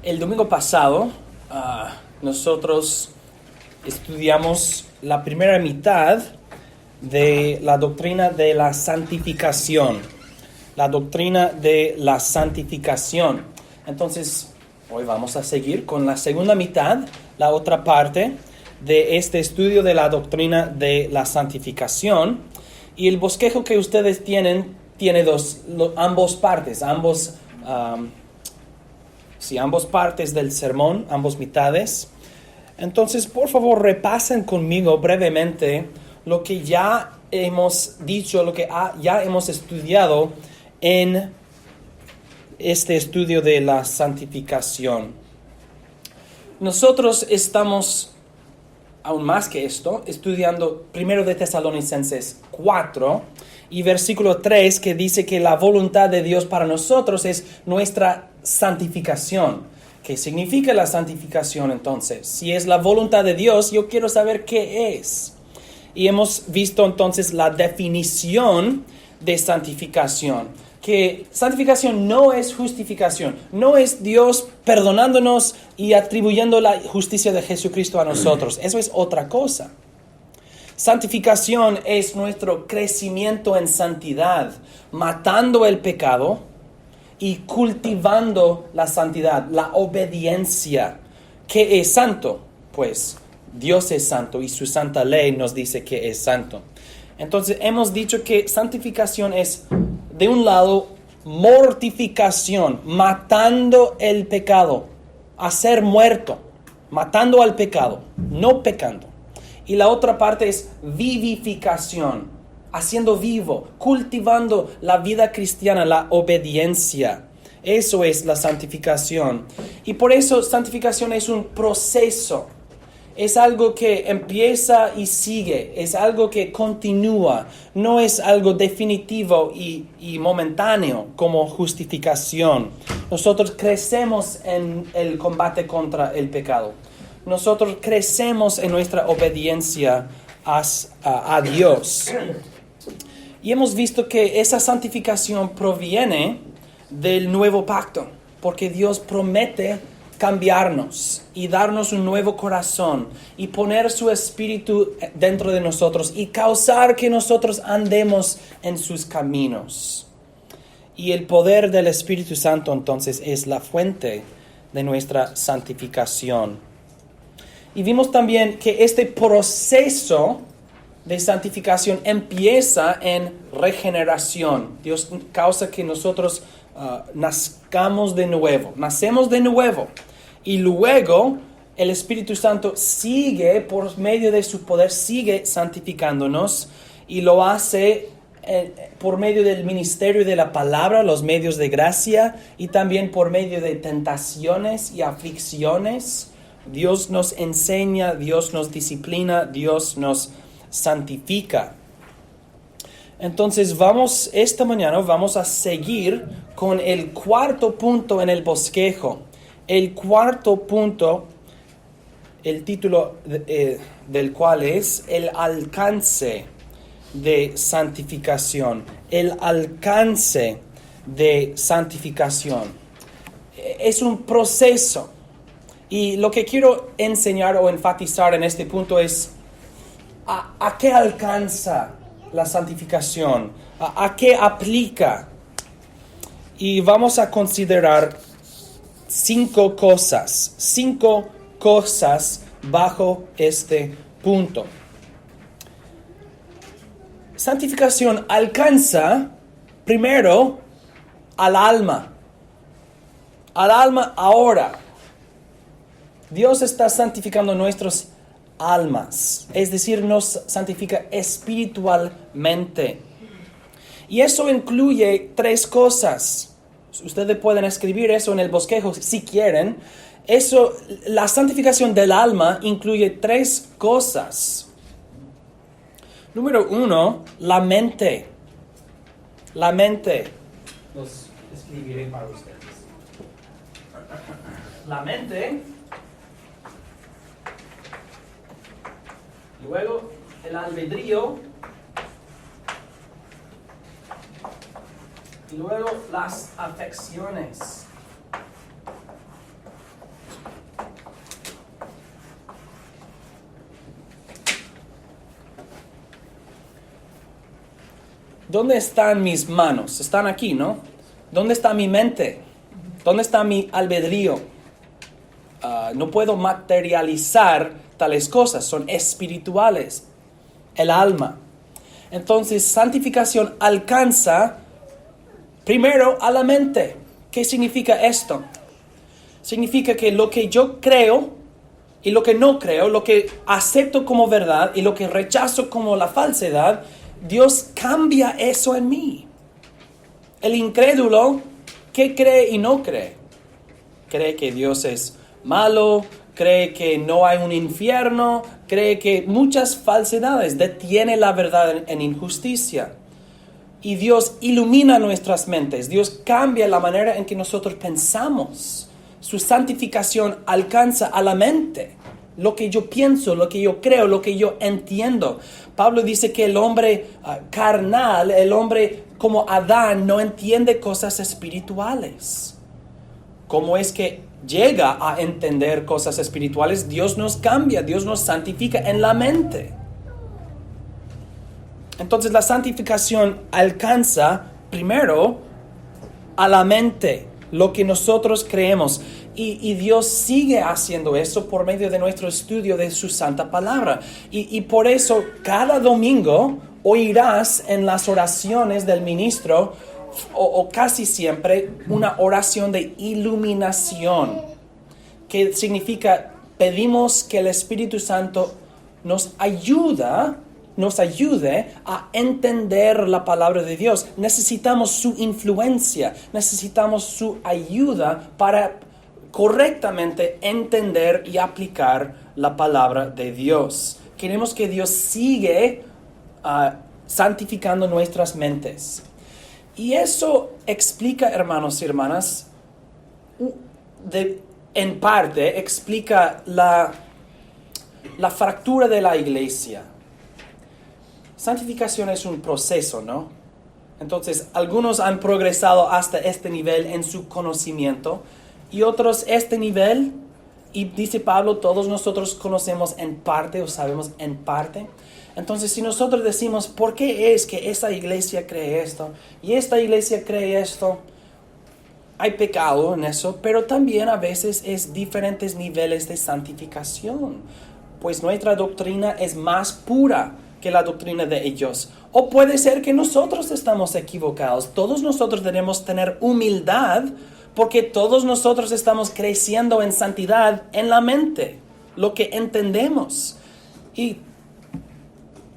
El domingo pasado nosotros estudiamos la primera mitad de la doctrina de la santificación. La doctrina de la santificación. Entonces, hoy vamos a seguir con la segunda mitad, la otra parte de este estudio de la doctrina de la santificación. Y el bosquejo que ustedes tiene ambas partes, ambas partes del sermón, ambas mitades. Entonces, por favor, repasen conmigo brevemente lo que ya hemos dicho, lo que ya hemos estudiado en este estudio de la santificación. Nosotros estamos, aún más que esto, estudiando 1 de Tesalonicenses 4 y versículo 3, que dice que la voluntad de Dios para nosotros es nuestra santificación. ¿Qué significa la santificación entonces? Si es la voluntad de Dios, yo quiero saber qué es. Y hemos visto entonces la definición de santificación. Que santificación no es justificación, no es Dios perdonándonos y atribuyendo la justicia de Jesucristo a nosotros. Eso es otra cosa. Santificación es nuestro crecimiento en santidad, matando el pecado y cultivando la santidad, la obediencia. ¿Qué es santo? Pues Dios es santo y su santa ley nos dice que es santo. Entonces hemos dicho que santificación es, de un lado, mortificación, matando el pecado, hacer muerto, matando al pecado, no pecando. Y la otra parte es vivificación, haciendo vivo, cultivando la vida cristiana, la obediencia. Eso es la santificación. Y por eso santificación es un proceso. Es algo que empieza y sigue, es algo que continúa, no es algo definitivo y momentáneo como justificación. Nosotros crecemos en el combate contra el pecado. Nosotros crecemos en nuestra obediencia a Dios. Y hemos visto que esa santificación proviene del nuevo pacto, porque Dios promete cambiarnos y darnos un nuevo corazón y poner su espíritu dentro de nosotros y causar que nosotros andemos en sus caminos. Y el poder del Espíritu Santo entonces es la fuente de nuestra santificación. Y vimos también que este proceso de santificación empieza en regeneración. Dios causa que nosotros nacemos de nuevo. Y luego el Espíritu Santo sigue, por medio de su poder, sigue santificándonos y lo hace por medio del ministerio de la palabra, los medios de gracia, y también por medio de tentaciones y aflicciones. Dios nos enseña, Dios nos disciplina, Dios nos santifica. Entonces esta mañana vamos a seguir con el cuarto punto en el bosquejo. El cuarto punto, el título del cual es el alcance de santificación. El alcance de santificación. Es un proceso. Y lo que quiero enseñar o enfatizar en este punto es ¿a qué alcanza la santificación? ¿A qué aplica? Y vamos a considerar 5 cosas bajo este punto. Santificación alcanza primero al alma ahora. Dios está santificando nuestras almas, es decir, nos santifica espiritualmente. Y eso incluye 3 cosas. Ustedes pueden escribir eso en el bosquejo si quieren. La santificación del alma incluye 3 cosas. Número 1, la mente. La mente. Los escribiré para ustedes. La mente. Luego, el albedrío. Y luego, las afecciones. ¿dónde están mis manos? Están aquí, ¿no? ¿Dónde está mi mente? ¿Dónde está mi albedrío? No puedo materializar tales cosas, son espirituales. El alma. Entonces, santificación alcanza primero a la mente. ¿Qué significa esto? Significa que lo que yo creo y lo que no creo, lo que acepto como verdad y lo que rechazo como la falsedad, Dios cambia eso en mí. El incrédulo, ¿qué cree y no cree? Cree que Dios es malo, cree que no hay un infierno, cree que muchas falsedades, detiene la verdad en injusticia. Y Dios ilumina nuestras mentes, Dios cambia la manera en que nosotros pensamos. Su santificación alcanza a la mente, lo que yo pienso, lo que yo creo, lo que yo entiendo. Pablo dice que el hombre carnal, el hombre como Adán, no entiende cosas espirituales. ¿Cómo es que llega a entender cosas espirituales? Dios nos cambia, Dios nos santifica en la mente. Entonces la santificación alcanza primero a la mente, lo que nosotros creemos. Y Dios sigue haciendo eso por medio de nuestro estudio de su santa palabra. Y por eso cada domingo oirás en las oraciones del ministro o casi siempre una oración de iluminación, que significa pedimos que el Espíritu Santo nos ayude a entender la palabra de Dios. Necesitamos su influencia, necesitamos su ayuda para correctamente entender y aplicar la palabra de Dios. Queremos que Dios siga santificando nuestras mentes. Y eso explica, hermanos y hermanas, en parte explica la fractura de la iglesia. Santificación es un proceso, ¿no? Entonces, algunos han progresado hasta este nivel en su conocimiento y otros este nivel. Y dice Pablo, todos nosotros conocemos en parte o sabemos en parte. Entonces, si nosotros decimos, ¿por qué es que esta iglesia cree esto y esta iglesia cree esto? Hay pecado en eso, pero también a veces es diferentes niveles de santificación. Pues nuestra doctrina es más pura que la doctrina de ellos. O puede ser que nosotros estamos equivocados. Todos nosotros debemos tener humildad porque todos nosotros estamos creciendo en santidad en la mente, lo que entendemos. Y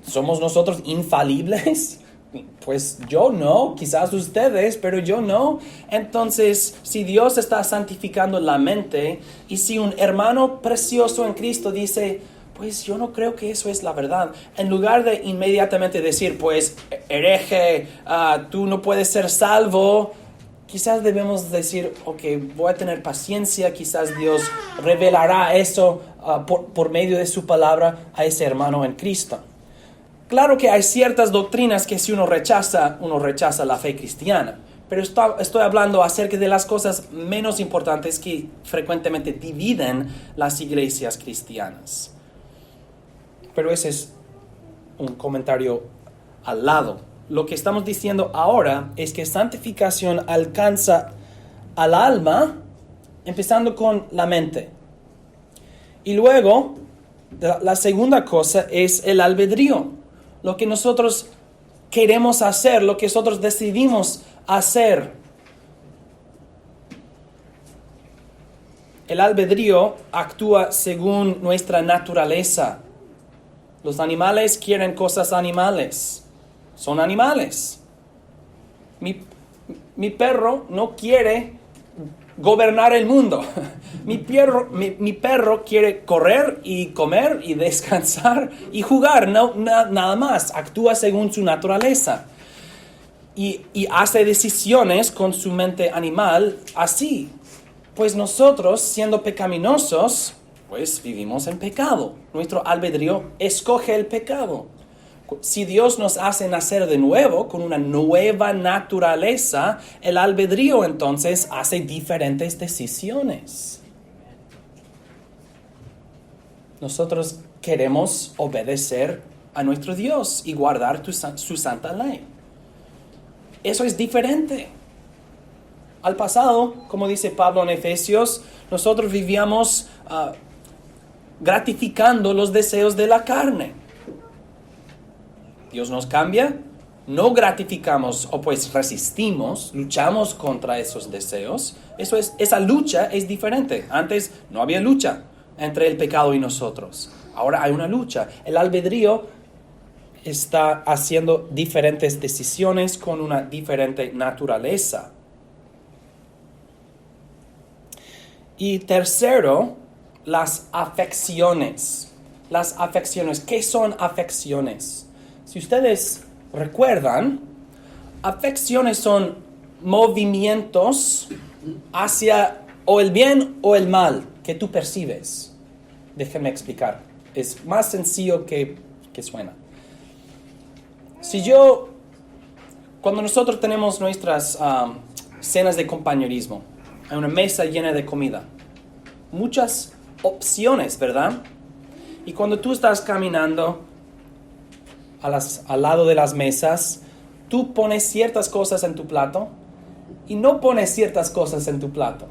¿somos nosotros infalibles? Pues yo no, quizás ustedes, pero yo no. Entonces, si Dios está santificando la mente y si un hermano precioso en Cristo dice, pues yo no creo que eso es la verdad, en lugar de inmediatamente decir, pues hereje, tú no puedes ser salvo, quizás debemos decir, ok, voy a tener paciencia, quizás Dios revelará eso por medio de su palabra a ese hermano en Cristo. Claro que hay ciertas doctrinas que si uno rechaza la fe cristiana. Pero estoy hablando acerca de las cosas menos importantes que frecuentemente dividen las iglesias cristianas. Pero ese es un comentario al lado. Lo que estamos diciendo ahora es que santificación alcanza al alma, empezando con la mente. Y luego, la segunda cosa es el albedrío. Lo que nosotros queremos hacer, lo que nosotros decidimos hacer. El albedrío actúa según nuestra naturaleza. Los animales quieren cosas animales. Son animales. Mi perro no quiere gobernar el mundo. Mi perro quiere correr y comer y descansar y jugar, nada más. Actúa según su naturaleza. Y hace decisiones con su mente animal así. Pues nosotros, siendo pecaminosos, pues vivimos en pecado. Nuestro albedrío escoge el pecado. Si Dios nos hace nacer de nuevo con una nueva naturaleza, el albedrío entonces hace diferentes decisiones. Nosotros queremos obedecer a nuestro Dios y guardar su santa ley. Eso es diferente. Al pasado, como dice Pablo en Efesios, nosotros vivíamos gratificando los deseos de la carne. Dios nos cambia, no gratificamos o pues resistimos, luchamos contra esos deseos. Esa lucha es diferente. Antes no había lucha entre el pecado y nosotros. Ahora hay una lucha. El albedrío está haciendo diferentes decisiones con una diferente naturaleza. Y tercero, las afecciones. Las afecciones. ¿Qué son afecciones? Si ustedes recuerdan, afecciones son movimientos hacia o el bien o el mal que tú percibes. Déjenme explicar. Es más sencillo que suena. Cuando nosotros tenemos nuestras cenas de compañerismo, hay una mesa llena de comida, muchas opciones, ¿verdad? Y cuando tú estás caminando al lado de las mesas, tú pones ciertas cosas en tu plato y no pones ciertas cosas en tu plato.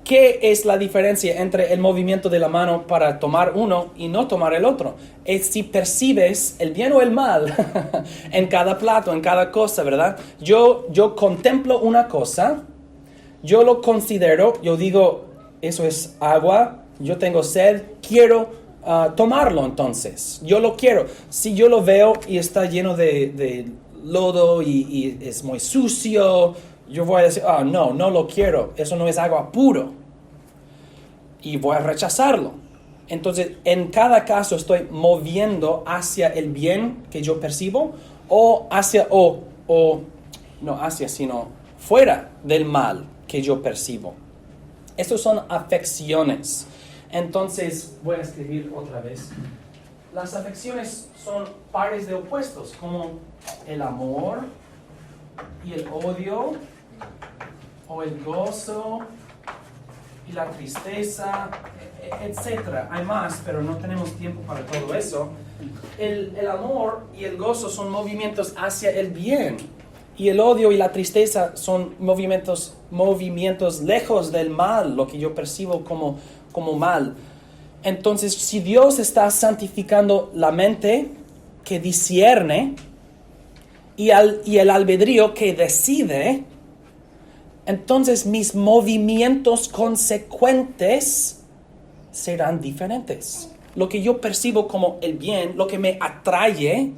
¿Qué es la diferencia entre el movimiento de la mano para tomar uno y no tomar el otro? Es si percibes el bien o el mal en cada plato, en cada cosa, ¿verdad? Yo contemplo una cosa, yo lo considero, yo digo, eso es agua, yo tengo sed, quiero tomarlo entonces. Yo lo quiero. Si yo lo veo y está lleno de lodo y es muy sucio, yo voy a decir, no lo quiero. Eso no es agua puro. Y voy a rechazarlo. Entonces, en cada caso estoy moviendo hacia el bien que yo percibo o sino fuera del mal que yo percibo. Estos son afecciones. Entonces, voy a escribir otra vez. Las afecciones son pares de opuestos, como el amor y el odio, o el gozo y la tristeza, etc. Hay más, pero no tenemos tiempo para todo eso. El amor y el gozo son movimientos hacia el bien, y el odio y la tristeza son movimientos lejos del mal, lo que yo percibo como mal. Entonces, si Dios está santificando la mente que discierne y el albedrío que decide, entonces mis movimientos consecuentes serán diferentes. Lo que yo percibo como el bien, lo que me atrae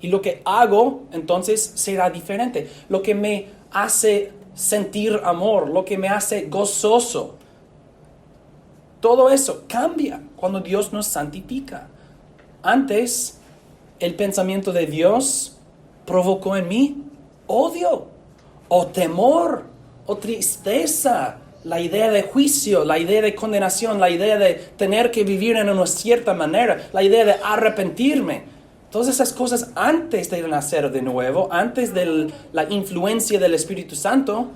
y lo que hago, entonces será diferente. Lo que me hace sentir amor, lo que me hace gozoso, todo eso cambia cuando Dios nos santifica. Antes, el pensamiento de Dios provocó en mí odio, o temor, o tristeza, la idea de juicio, la idea de condenación, la idea de tener que vivir en una cierta manera, la idea de arrepentirme. Todas esas cosas antes de nacer de nuevo, antes de la influencia del Espíritu Santo,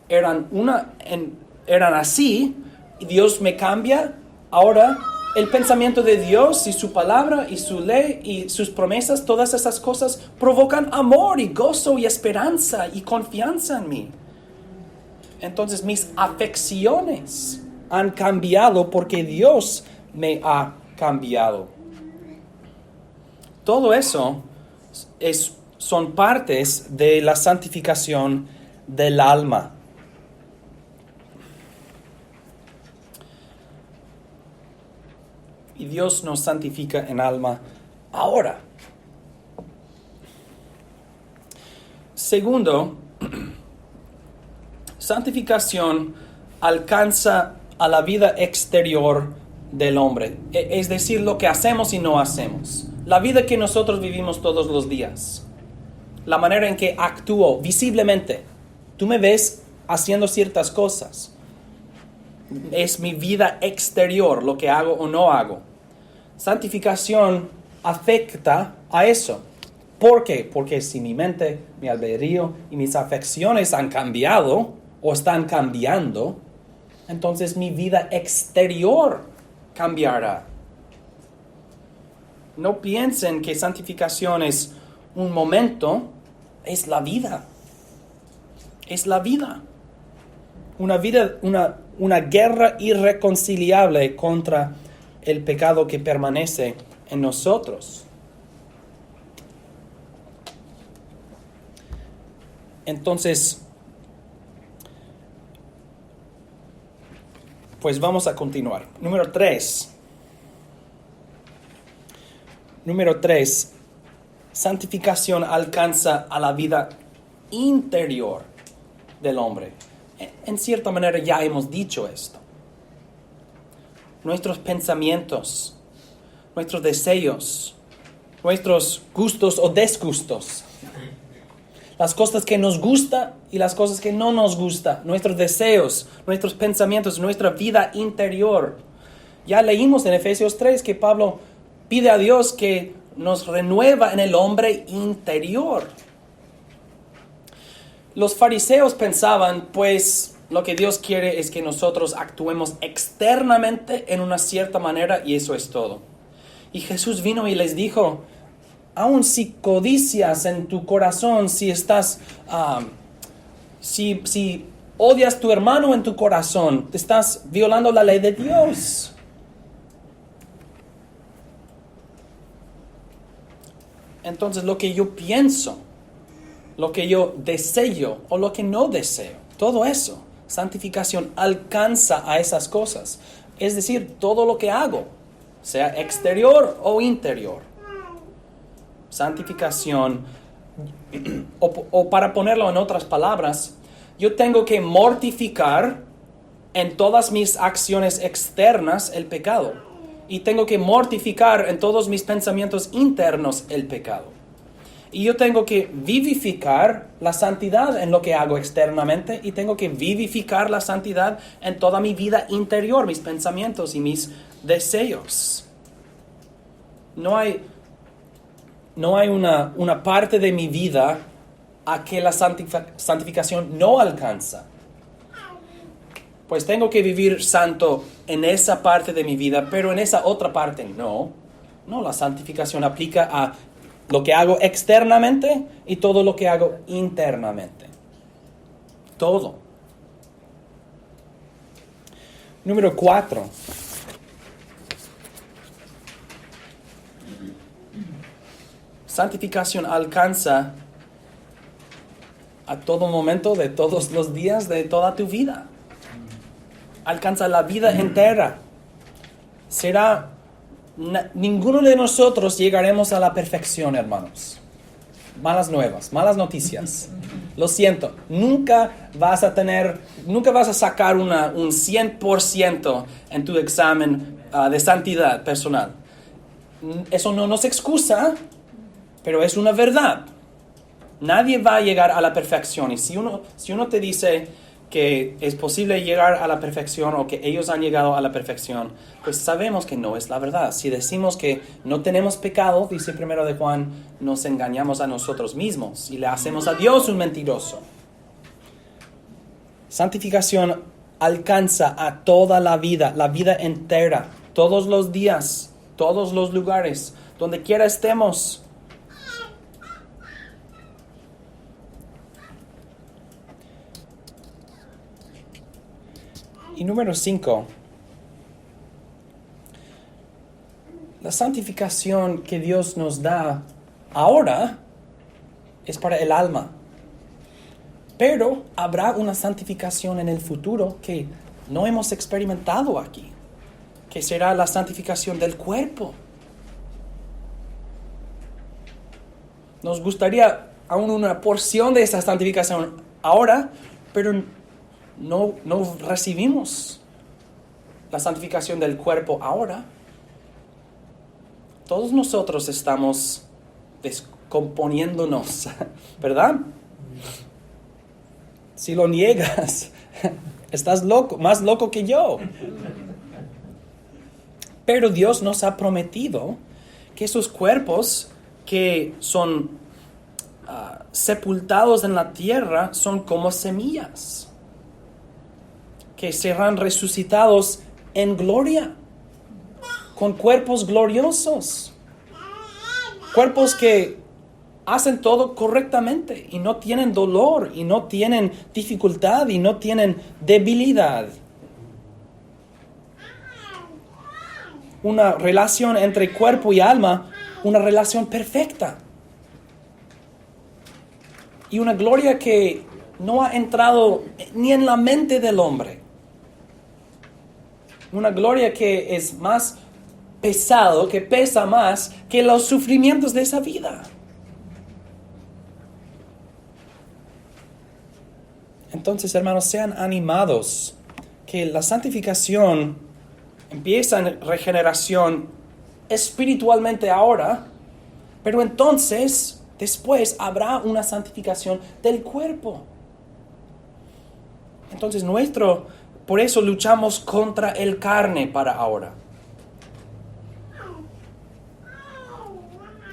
eran así. Y Dios me cambia. Ahora el pensamiento de Dios y su palabra y su ley y sus promesas, todas esas cosas provocan amor y gozo y esperanza y confianza en mí. Entonces mis afecciones han cambiado porque Dios me ha cambiado. Todo eso son partes de la santificación del alma. Y Dios nos santifica en alma ahora. Segundo, santificación alcanza a la vida exterior del hombre. Es decir, lo que hacemos y no hacemos. La vida que nosotros vivimos todos los días. La manera en que actúo visiblemente. Tú me ves haciendo ciertas cosas. Es mi vida exterior, lo que hago o no hago. Santificación afecta a eso. ¿Por qué? Porque si mi mente, mi albedrío y mis afecciones han cambiado o están cambiando, entonces mi vida exterior cambiará. No piensen que santificación es un momento es la vida. Es la vida. Una guerra irreconciliable contra el pecado que permanece en nosotros. Entonces, pues vamos a continuar. Número 3. Santificación alcanza a la vida interior del hombre. En cierta manera ya hemos dicho esto. Nuestros pensamientos, nuestros deseos, nuestros gustos o disgustos, las cosas que nos gustan y las cosas que no nos gustan, nuestros deseos, nuestros pensamientos, nuestra vida interior. Ya leímos en Efesios 3 que Pablo pide a Dios que nos renueva en el hombre interior. Los fariseos pensaban, pues, lo que Dios quiere es que nosotros actuemos externamente en una cierta manera y eso es todo. Y Jesús vino y les dijo, aun si codicias en tu corazón, si odias a tu hermano en tu corazón, te estás violando la ley de Dios. Entonces lo que yo pienso, lo que yo deseo o lo que no deseo, todo eso, santificación alcanza a esas cosas. Es decir, todo lo que hago, sea exterior o interior. Santificación, o para ponerlo en otras palabras, yo tengo que mortificar en todas mis acciones externas el pecado. Y tengo que mortificar en todos mis pensamientos internos el pecado. Y yo tengo que vivificar la santidad en lo que hago externamente y tengo que vivificar la santidad en toda mi vida interior, mis pensamientos y mis deseos. No hay una parte de mi vida a que la santificación no alcanza. Pues tengo que vivir santo en esa parte de mi vida, pero en esa otra parte no. No, la santificación aplica a lo que hago externamente y todo lo que hago internamente. Todo. Número 4. Santificación alcanza a todo momento de todos los días de toda tu vida. Alcanza la vida entera. Ninguno de nosotros llegaremos a la perfección, hermanos. Malas nuevas, malas noticias. Lo siento, nunca vas a sacar un 100% en tu examen de santidad personal. Eso no nos excusa, pero es una verdad. Nadie va a llegar a la perfección. Y si uno te dice que es posible llegar a la perfección o que ellos han llegado a la perfección, pues sabemos que no es la verdad. Si decimos que no tenemos pecado, dice 1 de Juan, nos engañamos a nosotros mismos y le hacemos a Dios un mentiroso. Santificación alcanza a toda la vida entera, todos los días, todos los lugares, donde quiera estemos. Y número 5, la santificación que Dios nos da ahora es para el alma. Pero habrá una santificación en el futuro que no hemos experimentado aquí, que será la santificación del cuerpo. Nos gustaría aún una porción de esa santificación ahora, pero no recibimos la santificación del cuerpo ahora. Todos nosotros estamos descomponiéndonos, ¿verdad? Si lo niegas, estás loco, más loco que yo. Pero Dios nos ha prometido que esos cuerpos que son sepultados en la tierra son como semillas, que serán resucitados en gloria, con cuerpos gloriosos, cuerpos que hacen todo correctamente y no tienen dolor y no tienen dificultad y no tienen debilidad. Una relación entre cuerpo y alma, una relación perfecta. Y una gloria que no ha entrado ni en la mente del hombre. Una gloria que es más pesado, que pesa más que los sufrimientos de esa vida. Entonces, hermanos, sean animados, que la santificación empieza en regeneración espiritualmente ahora, pero entonces, después habrá una santificación del cuerpo. Entonces, por eso luchamos contra el carne para ahora.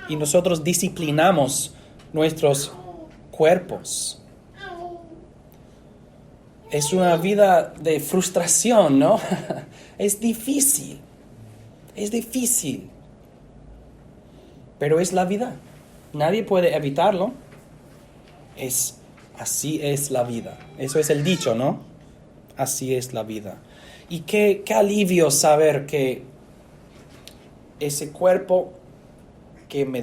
Y nosotros disciplinamos nuestros cuerpos. Es una vida de frustración, ¿no? Es difícil. Pero es la vida. Nadie puede evitarlo. Así es la vida. Eso es el dicho, ¿no? Así es la vida. Y qué alivio saber que ese cuerpo que me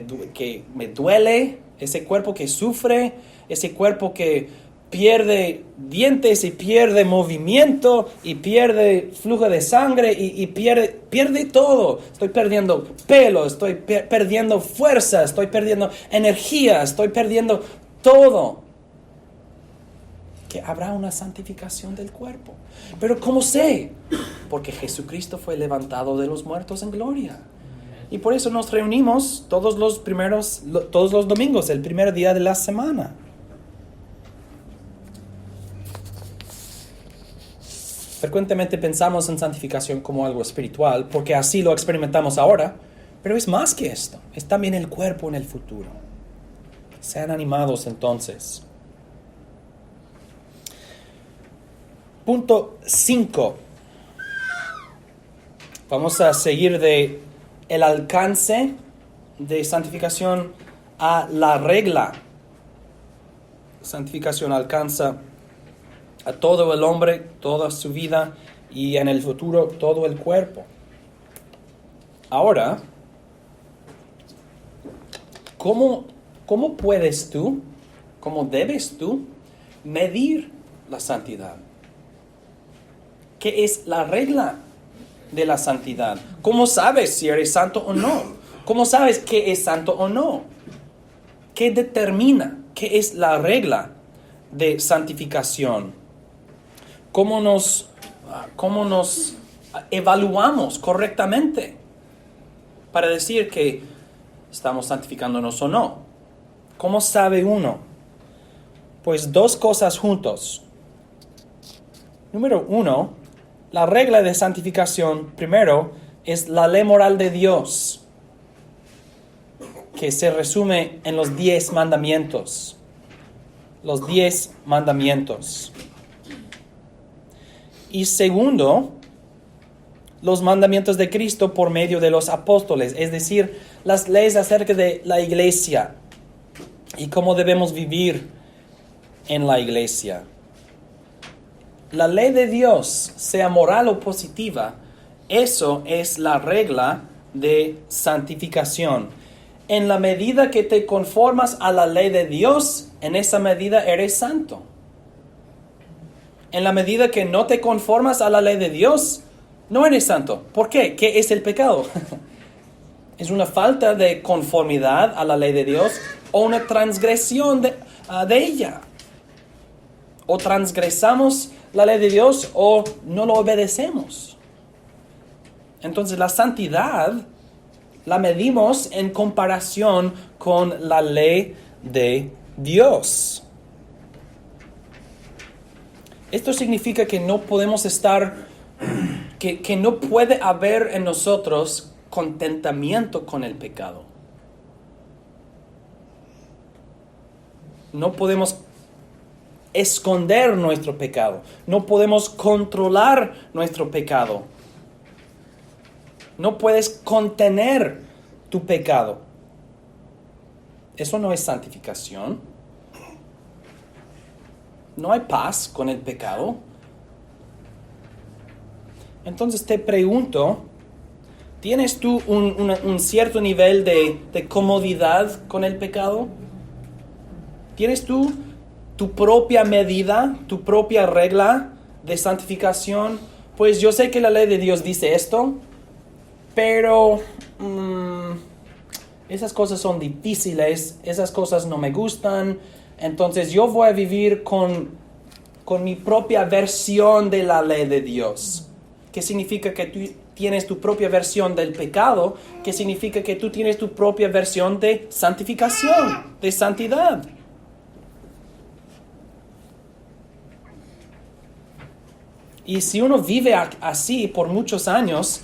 duele, ese cuerpo que sufre, ese cuerpo que pierde dientes y pierde movimiento y pierde flujo de sangre y pierde todo. Estoy perdiendo pelo, estoy perdiendo fuerza, estoy perdiendo energía, estoy perdiendo todo. Que habrá una santificación del cuerpo. Pero ¿cómo sé? Porque Jesucristo fue levantado de los muertos en gloria. Y por eso nos reunimos todos los domingos, el primer día de la semana. Frecuentemente pensamos en santificación como algo espiritual, porque así lo experimentamos ahora, pero es más que esto, es también el cuerpo en el futuro. Sean animados entonces. Punto 5. Vamos a seguir de el alcance de santificación a la regla. Santificación alcanza a todo el hombre, toda su vida y en el futuro todo el cuerpo. Ahora, ¿cómo puedes tú, cómo debes tú medir la santidad? ¿Qué es la regla de la santidad? ¿Cómo sabes si eres santo o no? ¿Cómo sabes qué es santo o no? ¿Qué determina? ¿Qué es la regla de santificación? ¿Cómo nos evaluamos correctamente para decir que estamos santificándonos o no? ¿Cómo sabe uno? Pues dos cosas juntos. Número 1, la regla de santificación, primero, es la ley moral de Dios, que se resume en los 10 mandamientos. Los 10 mandamientos. Y segundo, los mandamientos de Cristo por medio de los apóstoles, es decir, las leyes acerca de la iglesia y cómo debemos vivir en la iglesia. La ley de Dios, sea moral o positiva, eso es la regla de santificación. En la medida que te conformas a la ley de Dios, en esa medida eres santo. En la medida que no te conformas a la ley de Dios, no eres santo. ¿Por qué? ¿Qué es el pecado? ¿Es una falta de conformidad a la ley de Dios o una transgresión de ella? O transgresamos la ley de Dios o no lo obedecemos. Entonces la santidad la medimos en comparación con la ley de Dios. Esto significa que no podemos que no puede haber en nosotros contentamiento con el pecado. No podemos esconder nuestro pecado. No podemos controlar nuestro pecado. No puedes contener tu pecado. Eso no es santificación. No hay paz con el pecado. Entonces te pregunto, ¿tienes tú un cierto nivel de comodidad con el pecado? ¿Tienes tú tu propia medida, tu propia regla de santificación? Pues yo sé que la ley de Dios dice esto, pero esas cosas son difíciles, esas cosas no me gustan, entonces yo voy a vivir con mi propia versión de la ley de Dios. ¿Qué significa que tú tienes tu propia versión del pecado? ¿Qué significa que tú tienes tu propia versión de santificación, de santidad? Y si uno vive así por muchos años,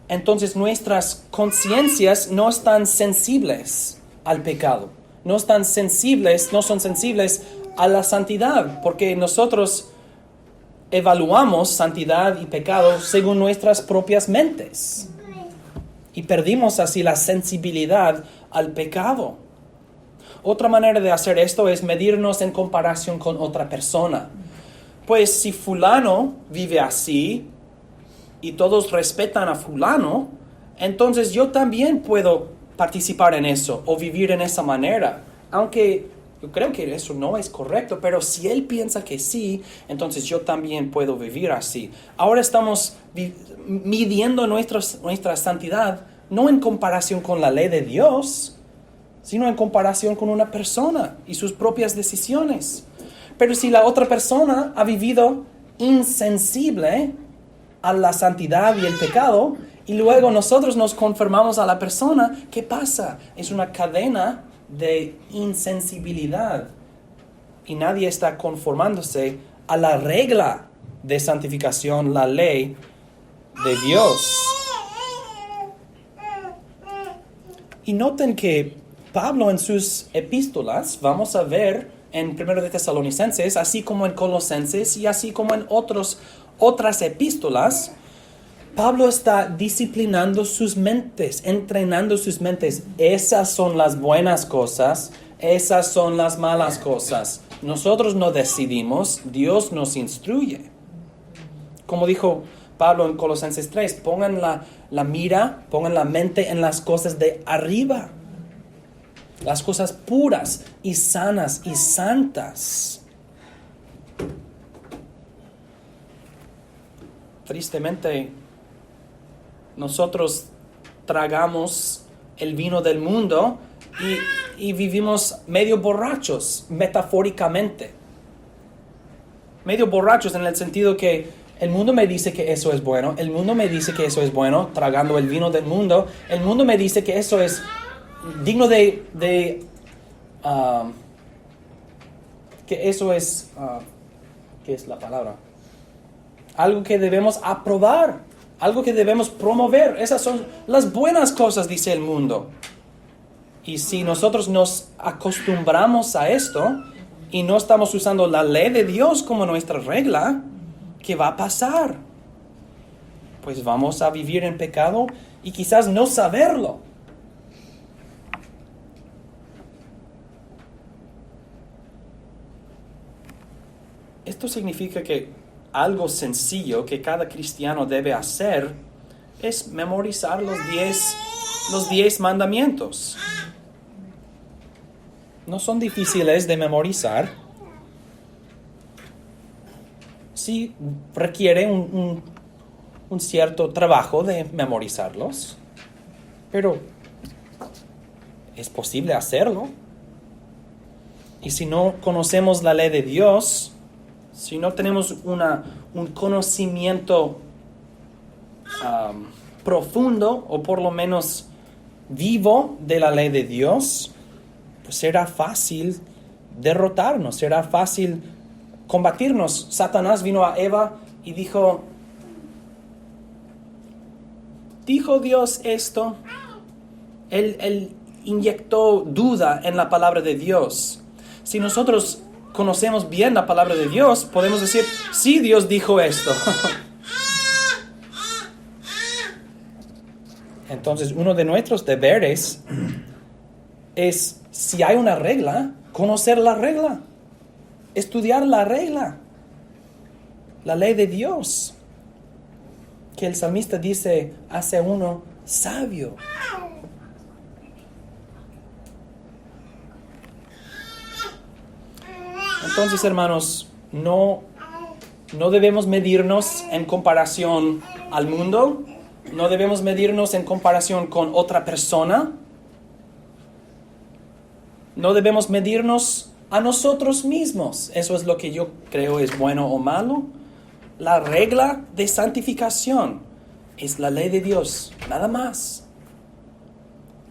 entonces nuestras conciencias no están sensibles al pecado. No son sensibles a la santidad, porque nosotros evaluamos santidad y pecado según nuestras propias mentes. Y perdimos así la sensibilidad al pecado. Otra manera de hacer esto es medirnos en comparación con otra persona. Pues si fulano vive así y todos respetan a fulano, entonces yo también puedo participar en eso o vivir en esa manera. Aunque yo creo que eso no es correcto, pero si él piensa que sí, entonces yo también puedo vivir así. Ahora estamos midiendo nuestra santidad no en comparación con la ley de Dios, sino en comparación con una persona y sus propias decisiones. Pero si la otra persona ha vivido insensible a la santidad y el pecado, y luego nosotros nos conformamos a la persona, ¿qué pasa? Es una cadena de insensibilidad. Y nadie está conformándose a la regla de santificación, la ley de Dios. Y noten que Pablo en sus epístolas, vamos a ver en 1 de Tesalonicenses, así como en Colosenses y así como en otras epístolas, Pablo está disciplinando sus mentes, entrenando sus mentes. Esas son las buenas cosas, esas son las malas cosas. Nosotros no decidimos, Dios nos instruye. Como dijo Pablo en Colosenses 3, pongan la mira, pongan la mente en las cosas de arriba. Las cosas puras y sanas y santas. Tristemente, nosotros tragamos el vino del mundo y vivimos medio borrachos, metafóricamente. Medio borrachos en el sentido que el mundo me dice que eso es bueno, el mundo me dice que eso es bueno, tragando el vino del mundo, el mundo me dice que eso es digno que eso es, ¿qué es la palabra? Algo que debemos aprobar, algo que debemos promover. Esas son las buenas cosas, dice el mundo. Y si nosotros nos acostumbramos a esto y no estamos usando la ley de Dios como nuestra regla, ¿qué va a pasar? Pues vamos a vivir en pecado y quizás no saberlo. Esto significa que algo sencillo que cada cristiano debe hacer es memorizar los 10 mandamientos. No son difíciles de memorizar. Sí requiere un cierto trabajo de memorizarlos, pero es posible hacerlo. Y si no conocemos la ley de Dios, si no tenemos un conocimiento profundo o por lo menos vivo de la ley de Dios, pues será fácil derrotarnos, será fácil combatirnos. Satanás vino a Eva y dijo Dios esto. Él inyectó duda en la palabra de Dios. Si nosotros conocemos bien la palabra de Dios, podemos decir, sí, Dios dijo esto. Entonces, uno de nuestros deberes es, si hay una regla, conocer la regla, estudiar la regla, la ley de Dios, que el salmista dice, hace uno sabio. Entonces, hermanos, no debemos medirnos en comparación al mundo, no debemos medirnos en comparación con otra persona, no debemos medirnos a nosotros mismos. Eso es lo que yo creo es bueno o malo. La regla de santificación es la ley de Dios, nada más.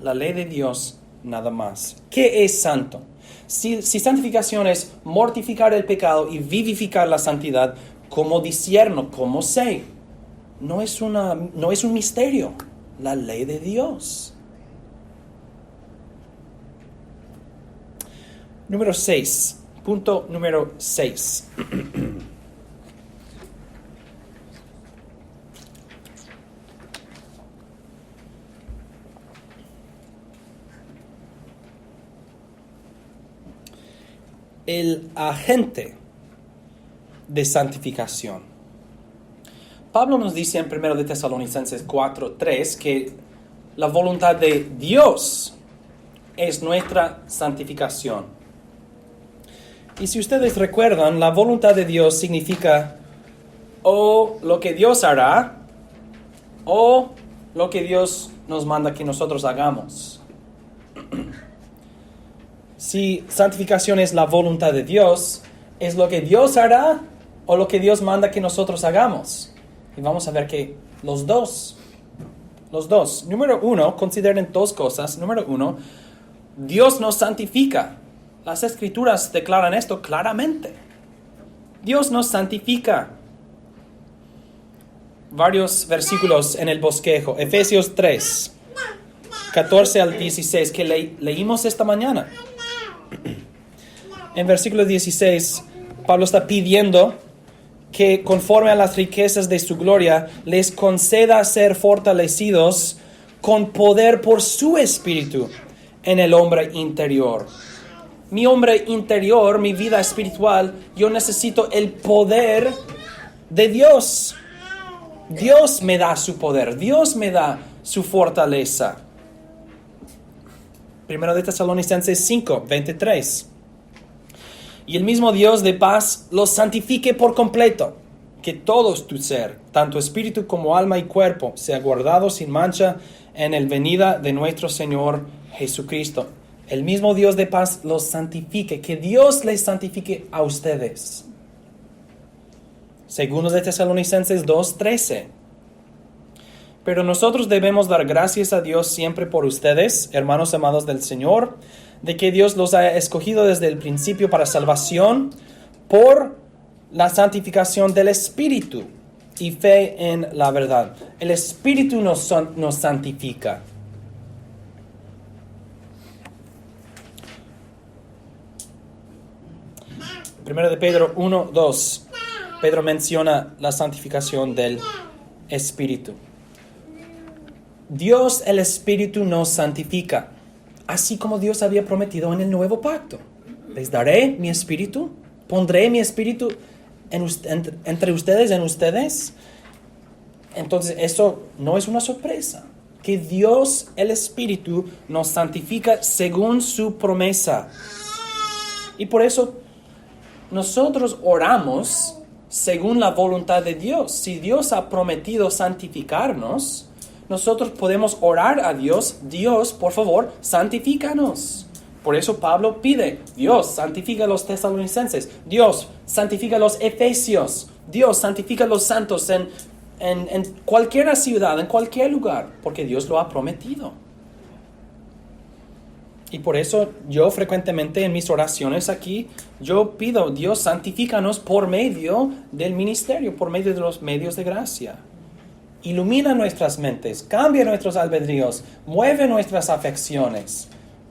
La ley de Dios, nada más. ¿Qué es santo? Si santificación es mortificar el pecado y vivificar la santidad, ¿cómo discierno? ¿Cómo sé? No es un misterio. La ley de Dios. Número 6. Punto número 6. El agente de santificación. Pablo nos dice en 1 de Tesalonicenses 4:3 que la voluntad de Dios es nuestra santificación. Y si ustedes recuerdan, la voluntad de Dios significa o lo que Dios hará o lo que Dios nos manda que nosotros hagamos. Si santificación es la voluntad de Dios, ¿es lo que Dios hará o lo que Dios manda que nosotros hagamos? Y vamos a ver que los dos. Número 1, consideren dos cosas. Número 1, Dios nos santifica. Las Escrituras declaran esto claramente. Dios nos santifica. Varios versículos en el bosquejo. Efesios 3, 14 al 16, que leímos esta mañana. En versículo 16, Pablo está pidiendo que conforme a las riquezas de su gloria, les conceda ser fortalecidos con poder por su espíritu en el hombre interior. Mi hombre interior, mi vida espiritual, yo necesito el poder de Dios. Dios me da su poder, Dios me da su fortaleza. 1 de Tesalonicenses 5, 23. Y el mismo Dios de paz los santifique por completo, que todo tu ser, tanto espíritu como alma y cuerpo, sea guardado sin mancha en el venida de nuestro Señor Jesucristo. El mismo Dios de paz los santifique, que Dios les santifique a ustedes. 2 de Tesalonicenses 2:13. Pero nosotros debemos dar gracias a Dios siempre por ustedes, hermanos amados del Señor, de que Dios los haya escogido desde el principio para salvación por la santificación del Espíritu y fe en la verdad. El Espíritu nos santifica. Primero de Pedro 1:2. Pedro menciona la santificación del Espíritu. Dios, el Espíritu, nos santifica, así como Dios había prometido en el nuevo pacto. Les daré mi Espíritu, pondré mi Espíritu entre ustedes, en ustedes. Entonces, eso no es una sorpresa. Que Dios, el Espíritu, nos santifica según su promesa. Y por eso, nosotros oramos según la voluntad de Dios. Si Dios ha prometido santificarnos, nosotros podemos orar a Dios: Dios, por favor, santifícanos. Por eso Pablo pide: Dios, santifica a los tesalonicenses. Dios, santifica a los efesios. Dios, santifica a los santos en cualquier ciudad, en cualquier lugar, porque Dios lo ha prometido. Y por eso yo frecuentemente en mis oraciones aquí, yo pido: Dios, santifícanos por medio del ministerio, por medio de los medios de gracia. Ilumina nuestras mentes, cambia nuestros albedríos, mueve nuestras afecciones,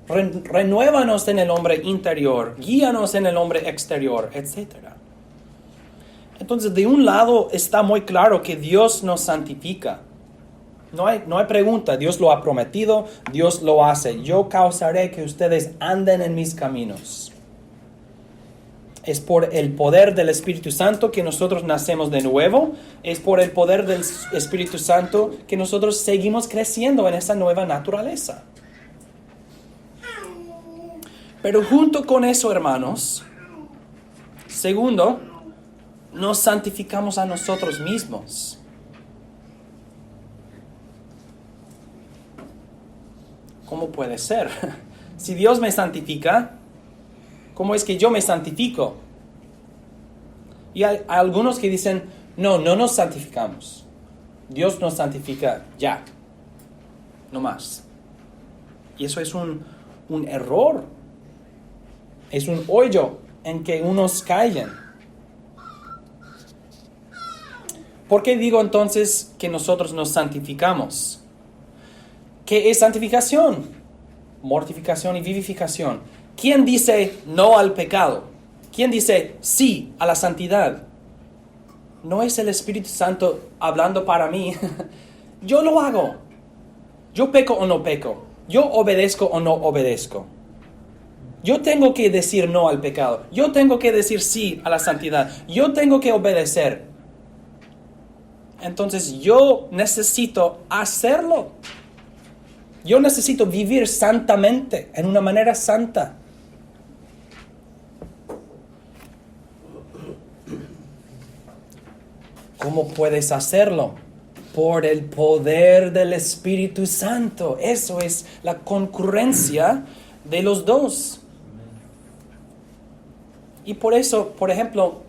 renuévanos en el hombre interior, guíanos en el hombre exterior, etc. Entonces, de un lado está muy claro que Dios nos santifica. No hay pregunta, Dios lo ha prometido, Dios lo hace. Yo causaré que ustedes anden en mis caminos. Es por el poder del Espíritu Santo que nosotros nacemos de nuevo. Es por el poder del Espíritu Santo que nosotros seguimos creciendo en esa nueva naturaleza. Pero junto con eso, hermanos, segundo, nos santificamos a nosotros mismos. ¿Cómo puede ser? Si Dios me santifica, ¿cómo es que yo me santifico? Y hay algunos que dicen, no nos santificamos. Dios nos santifica ya, no más. Y eso es un error. Es un hoyo en que unos caen. ¿Por qué digo entonces que nosotros nos santificamos? ¿Qué es santificación? Mortificación y vivificación. ¿Quién dice no al pecado? ¿Quién dice sí a la santidad? No es el Espíritu Santo hablando para mí. Yo lo hago. Yo peco o no peco. Yo obedezco o no obedezco. Yo tengo que decir no al pecado. Yo tengo que decir sí a la santidad. Yo tengo que obedecer. Entonces yo necesito hacerlo. Yo necesito vivir santamente, en una manera santa. ¿Cómo puedes hacerlo? Por el poder del Espíritu Santo. Eso es la concurrencia de los dos. Y por eso, por ejemplo,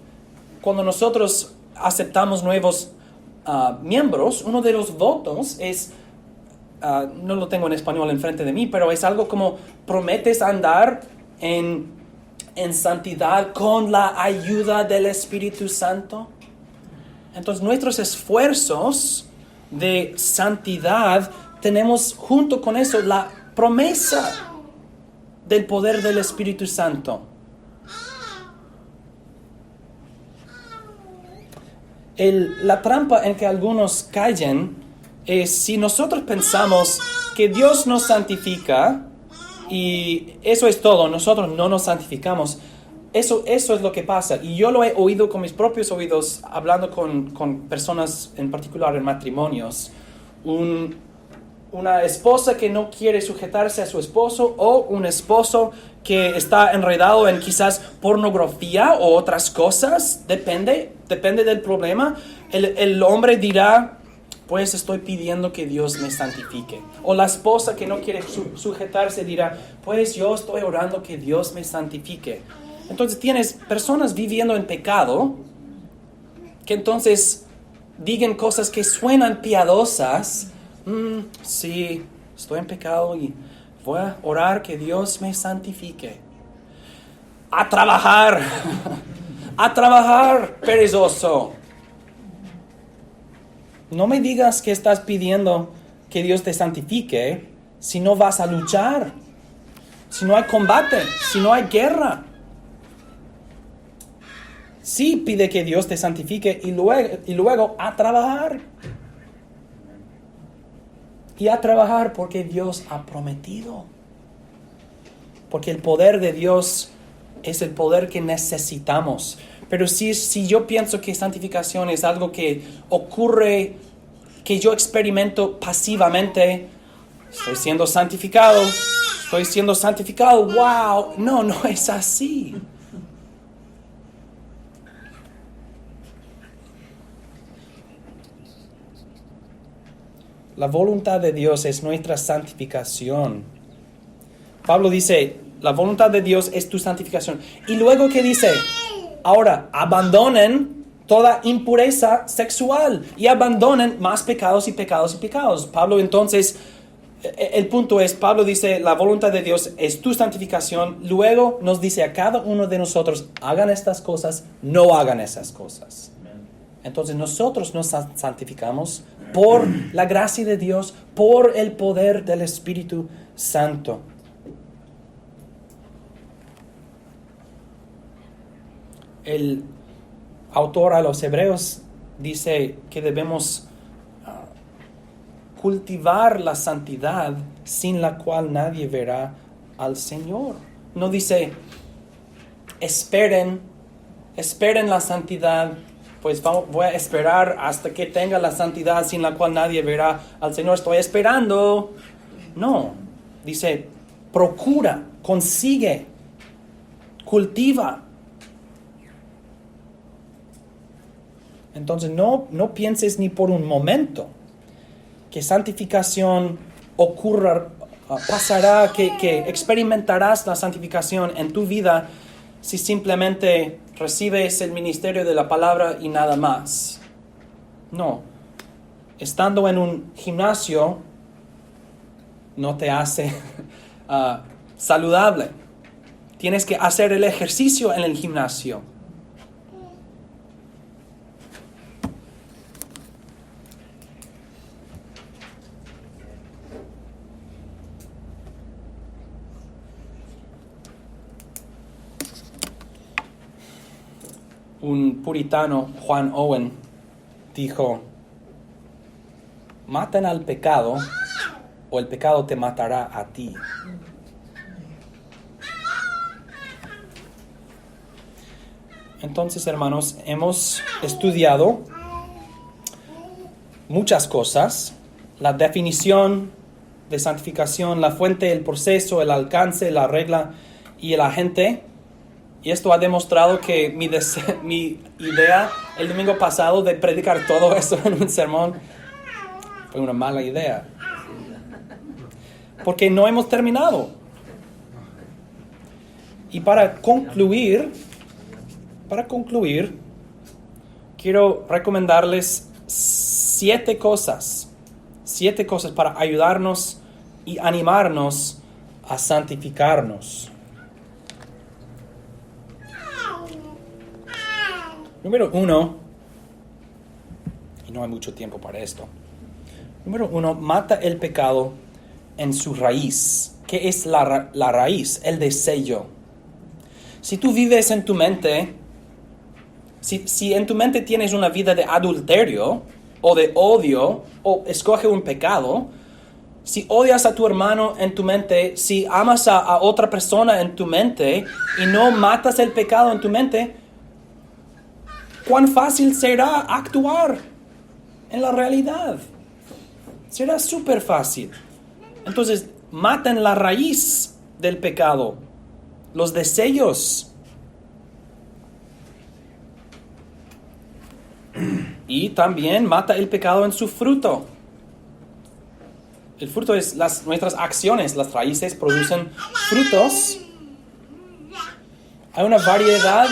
cuando nosotros aceptamos nuevos miembros, uno de los votos es, no lo tengo en español enfrente de mí, pero es algo como prometes andar en santidad con la ayuda del Espíritu Santo. Entonces nuestros esfuerzos de santidad tenemos junto con eso la promesa del poder del Espíritu Santo. La trampa en que algunos caen es si nosotros pensamos que Dios nos santifica y eso es todo, nosotros no nos santificamos. Eso es lo que pasa. Y yo lo he oído con mis propios oídos, hablando con personas, en particular en matrimonios. Una esposa que no quiere sujetarse a su esposo, o un esposo que está enredado en quizás pornografía o otras cosas. Depende del problema. El hombre dirá, pues estoy pidiendo que Dios me santifique. O la esposa que no quiere sujetarse dirá, pues yo estoy orando que Dios me santifique. Entonces tienes personas viviendo en pecado que entonces digan cosas que suenan piadosas. Sí, estoy en pecado y voy a orar que Dios me santifique. A trabajar, a trabajar, perezoso. No me digas que estás pidiendo que Dios te santifique si no vas a luchar, si no hay combate, si no hay guerra. Sí, pide que Dios te santifique y luego a trabajar. Y a trabajar porque Dios ha prometido. Porque el poder de Dios es el poder que necesitamos. Pero si yo pienso que santificación es algo que ocurre, que yo experimento pasivamente, estoy siendo santificado, wow, no es así. La voluntad de Dios es nuestra santificación. Pablo dice, la voluntad de Dios es tu santificación. Y luego, ¿qué dice? Ahora, abandonen toda impureza sexual y abandonen más pecados y pecados y pecados. Pablo entonces, el punto es, Pablo dice, la voluntad de Dios es tu santificación. Luego nos dice a cada uno de nosotros, hagan estas cosas, no hagan esas cosas. Entonces nosotros nos santificamos por la gracia de Dios, por el poder del Espíritu Santo. El autor a los Hebreos dice que debemos cultivar la santidad sin la cual nadie verá al Señor. No dice, esperen la santidad, pues voy a esperar hasta que tenga la santidad sin la cual nadie verá al Señor. Estoy esperando. No, dice, procura, consigue, cultiva. Entonces no pienses ni por un momento que santificación pasará, que experimentarás la santificación en tu vida si simplemente recibes el ministerio de la palabra y nada más. No, estando en un gimnasio no te hace saludable. Tienes que hacer el ejercicio en el gimnasio. Un puritano, Juan Owen, dijo, maten al pecado o el pecado te matará a ti. Entonces, hermanos, hemos estudiado muchas cosas, la definición de santificación, la fuente, el proceso, el alcance, la regla y el agente. Y esto ha demostrado que mi idea el domingo pasado de predicar todo eso en un sermón fue una mala idea. Porque no hemos terminado. Y para concluir, quiero recomendarles 7 cosas para ayudarnos y animarnos a santificarnos. Número 1, y no hay mucho tiempo para esto. Número 1, mata el pecado en su raíz. ¿Qué es la raíz? El deseo. Si tú vives en tu mente, si en tu mente tienes una vida de adulterio o de odio, o escoge un pecado, si odias a tu hermano en tu mente, si amas a otra persona en tu mente y no matas el pecado en tu mente, ¿cuán fácil será actuar en la realidad? Será súper fácil. Entonces, maten la raíz del pecado, los deseos. Y también mata el pecado en su fruto. El fruto es nuestras acciones. Las raíces producen frutos. Hay una variedad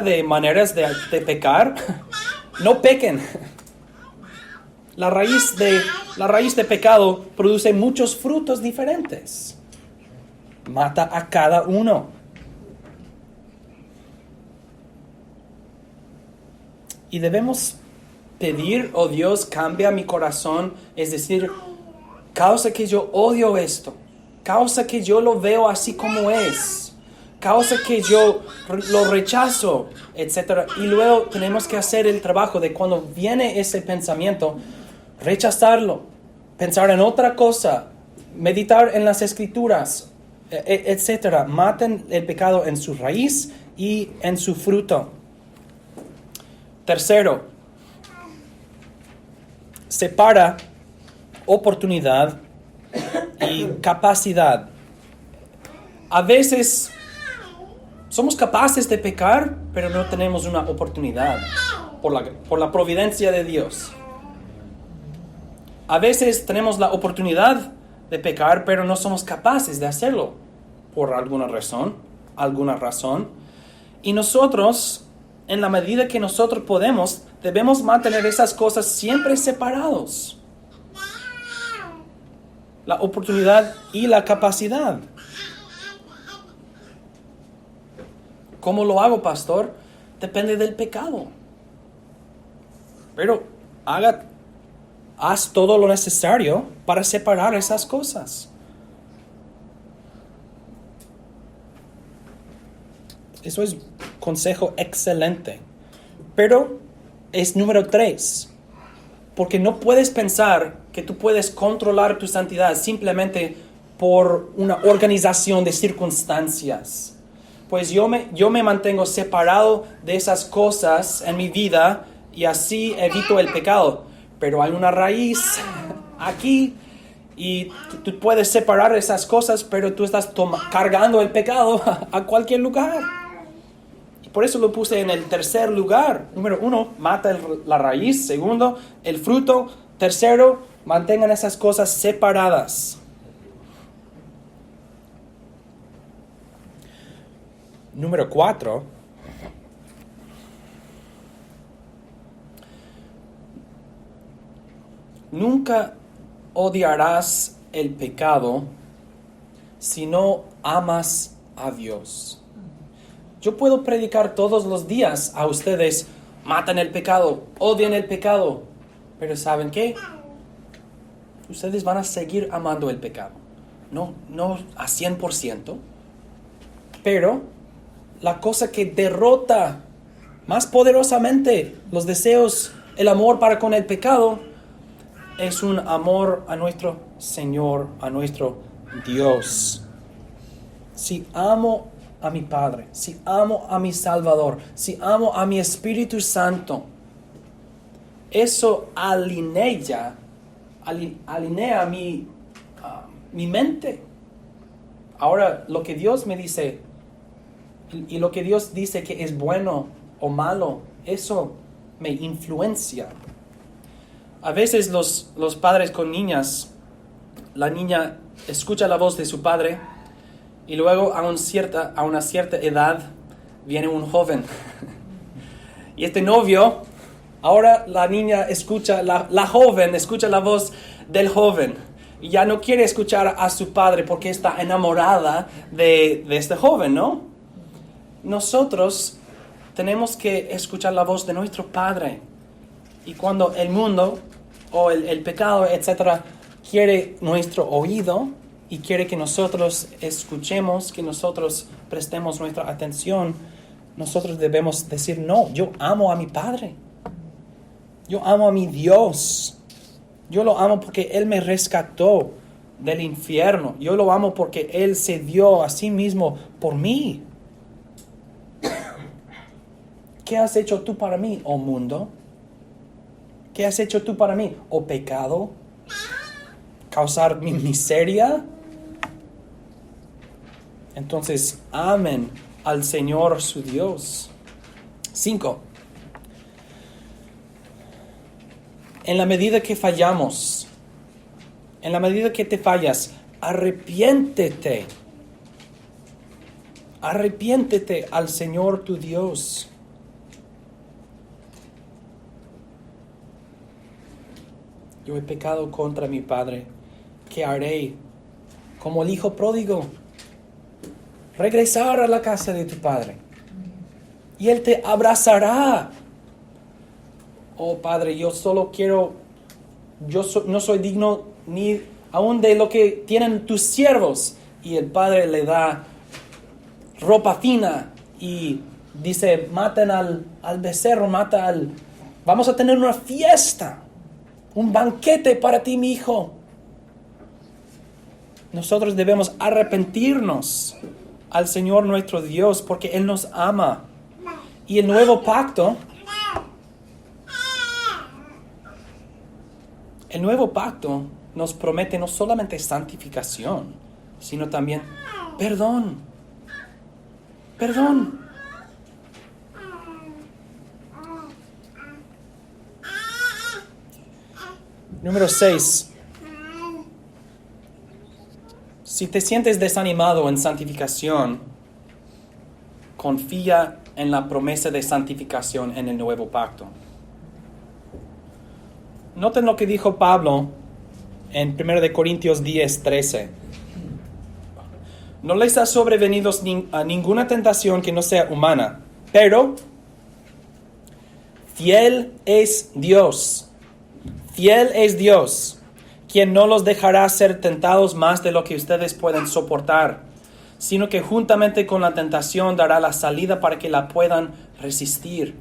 de maneras de pecar. No pequen. La raíz de pecado produce muchos frutos diferentes. Mata a cada uno. Y debemos pedir, oh Dios, cambia mi corazón. Es decir, causa que yo odio esto. Causa que yo lo veo así como es. Causa que yo lo rechazo, etc. Y luego tenemos que hacer el trabajo de cuando viene ese pensamiento, rechazarlo, pensar en otra cosa, meditar en las escrituras, etc. Maten el pecado en su raíz y en su fruto. Tercero, separa oportunidad y capacidad. A veces somos capaces de pecar, pero no tenemos una oportunidad por la providencia de Dios. A veces tenemos la oportunidad de pecar, pero no somos capaces de hacerlo por alguna razón. Y nosotros, en la medida que nosotros podemos, debemos mantener esas cosas siempre separados. La oportunidad y la capacidad. ¿Cómo lo hago, pastor? Depende del pecado. Pero haz todo lo necesario para separar esas cosas. Eso es consejo excelente. Pero es número 3. Porque no puedes pensar que tú puedes controlar tu santidad simplemente por una organización de circunstancias. Pues yo me mantengo separado de esas cosas en mi vida y así evito el pecado. Pero hay una raíz aquí y tú puedes separar esas cosas, pero tú estás cargando el pecado a cualquier lugar. Y por eso lo puse en el tercer lugar. Número 1, mata la raíz. Segundo, el fruto. Tercero, mantengan esas cosas separadas. Número 4, nunca odiarás el pecado si no amas a Dios. Yo puedo predicar todos los días a ustedes, matan el pecado, odian el pecado, pero ¿saben qué? Ustedes van a seguir amando el pecado. No a 100%, pero la cosa que derrota más poderosamente los deseos, el amor para con el pecado, es un amor a nuestro Señor, a nuestro Dios. Si amo a mi Padre, si amo a mi Salvador, si amo a mi Espíritu Santo, eso alinea mi mente. Ahora, lo que Dios me dice y lo que Dios dice que es bueno o malo, eso me influencia. A veces los padres con niñas, la niña escucha la voz de su padre y luego a una cierta edad viene un joven. Y este novio, ahora la niña escucha, la joven escucha la voz del joven y ya no quiere escuchar a su padre porque está enamorada de este joven, ¿no? Nosotros tenemos que escuchar la voz de nuestro Padre. Y cuando el mundo o el pecado, etcétera, quiere nuestro oído y quiere que nosotros escuchemos, que nosotros prestemos nuestra atención, nosotros debemos decir, no, yo amo a mi Padre. Yo amo a mi Dios. Yo lo amo porque Él me rescató del infierno. Yo lo amo porque Él se dio a sí mismo por mí. ¿Qué has hecho tú para mí, oh mundo? ¿Qué has hecho tú para mí, oh pecado? ¿Causar mi miseria? Entonces, amen al Señor su Dios. 5. En la medida que fallamos, en la medida que te fallas, arrepiéntete. Arrepiéntete al Señor tu Dios. Yo he pecado contra mi Padre. ¿Qué haré? Como el hijo pródigo. Regresar a la casa de tu Padre. Y Él te abrazará. Oh Padre, yo solo quiero... no soy digno ni aún de lo que tienen tus siervos. Y el Padre le da ropa fina y dice, maten al becerro, vamos a tener una fiesta. Un banquete para ti, mi hijo. Nosotros debemos arrepentirnos al Señor nuestro Dios porque Él nos ama. Y el nuevo pacto nos promete no solamente santificación, sino también perdón. Perdón. Número 6. Si te sientes desanimado en santificación, confía en la promesa de santificación en el nuevo pacto. Noten lo que dijo Pablo en 1 Corintios 10:13. No les ha sobrevenido a ninguna tentación que no sea humana, pero fiel es Dios. Fiel es Dios, quien no los dejará ser tentados más de lo que ustedes pueden soportar, sino que juntamente con la tentación dará la salida para que la puedan resistir.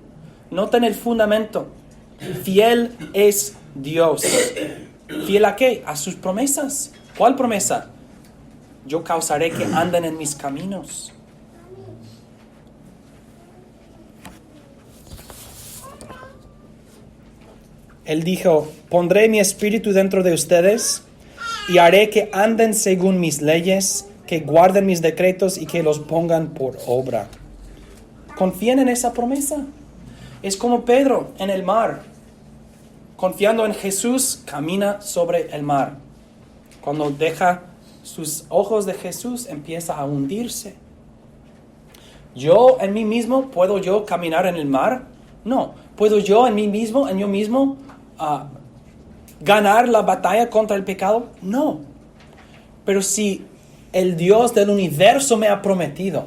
Noten el fundamento. Fiel es Dios. ¿Fiel a qué? A sus promesas. ¿Cuál promesa? Yo causaré que anden en mis caminos. Él dijo, pondré mi espíritu dentro de ustedes y haré que anden según mis leyes, que guarden mis decretos y que los pongan por obra. ¿Confían en esa promesa? Es como Pedro en el mar. Confiando en Jesús, camina sobre el mar. Cuando deja sus ojos de Jesús, empieza a hundirse. ¿Yo en mí mismo puedo yo caminar en el mar? No. ¿Puedo yo en yo mismo, ganar la batalla contra el pecado? No. Pero si el Dios del universo me ha prometido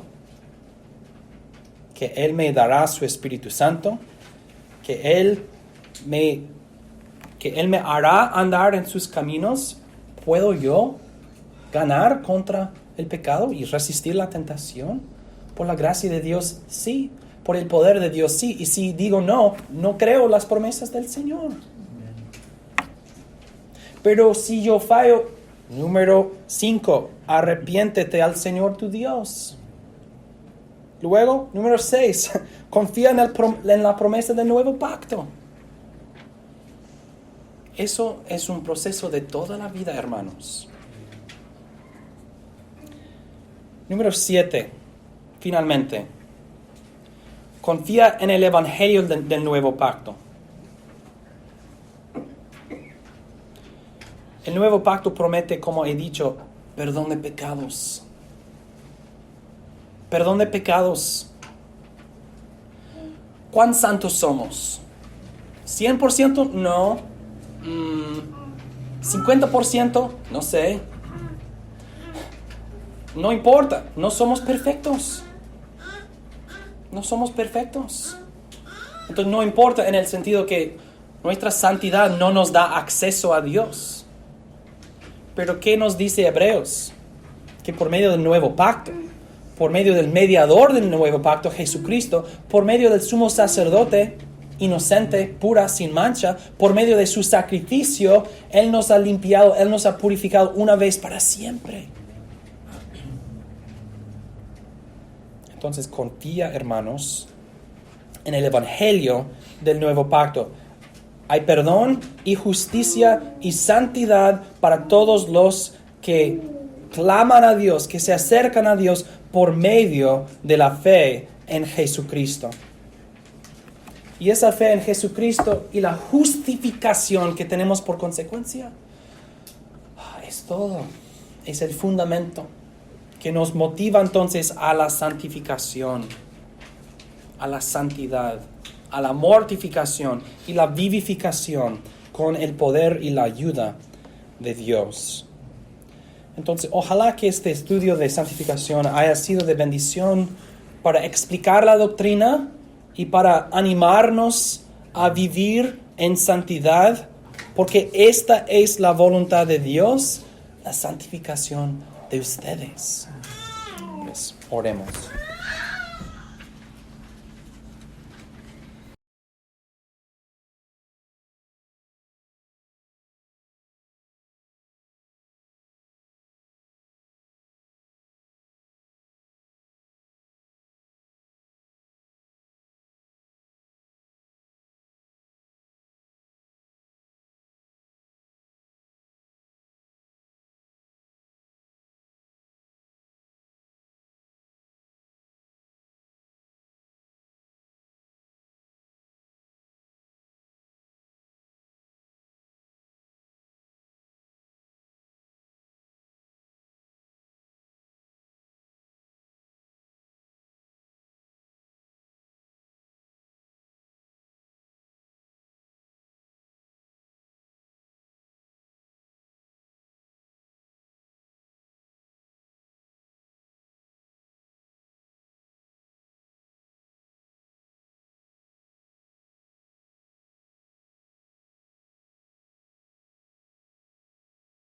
que Él me dará su Espíritu Santo, que Él me hará andar en sus caminos, ¿puedo yo ganar contra el pecado y resistir la tentación? Por la gracia de Dios, sí. Por el poder de Dios, sí. Y si digo no creo las promesas del Señor. Pero si yo fallo, número 5, arrepiéntete al Señor tu Dios. Luego, número 6, confía en la promesa del nuevo pacto. Eso es un proceso de toda la vida, hermanos. Número 7, finalmente, confía en el evangelio del nuevo pacto. El nuevo pacto promete, como he dicho, perdón de pecados. Perdón de pecados. ¿Cuán santos somos? ¿100%? No. 50%, no sé. No importa, no somos perfectos. No somos perfectos. Entonces no importa en el sentido que nuestra santidad no nos da acceso a Dios. Pero ¿qué nos dice Hebreos? Que por medio del nuevo pacto, por medio del mediador del nuevo pacto, Jesucristo, por medio del sumo sacerdote, inocente, pura, sin mancha, por medio de su sacrificio, Él nos ha limpiado, Él nos ha purificado una vez para siempre. Entonces confía, hermanos, en el evangelio del nuevo pacto. Hay perdón y justicia y santidad para todos los que claman a Dios, que se acercan a Dios por medio de la fe en Jesucristo. Y esa fe en Jesucristo y la justificación que tenemos por consecuencia, es todo. Es el fundamento que nos motiva entonces a la santificación, a la santidad, a la mortificación y la vivificación con el poder y la ayuda de Dios. Entonces, ojalá que este estudio de santificación haya sido de bendición para explicar la doctrina y para animarnos a vivir en santidad, porque esta es la voluntad de Dios, la santificación de ustedes. Pues, oremos.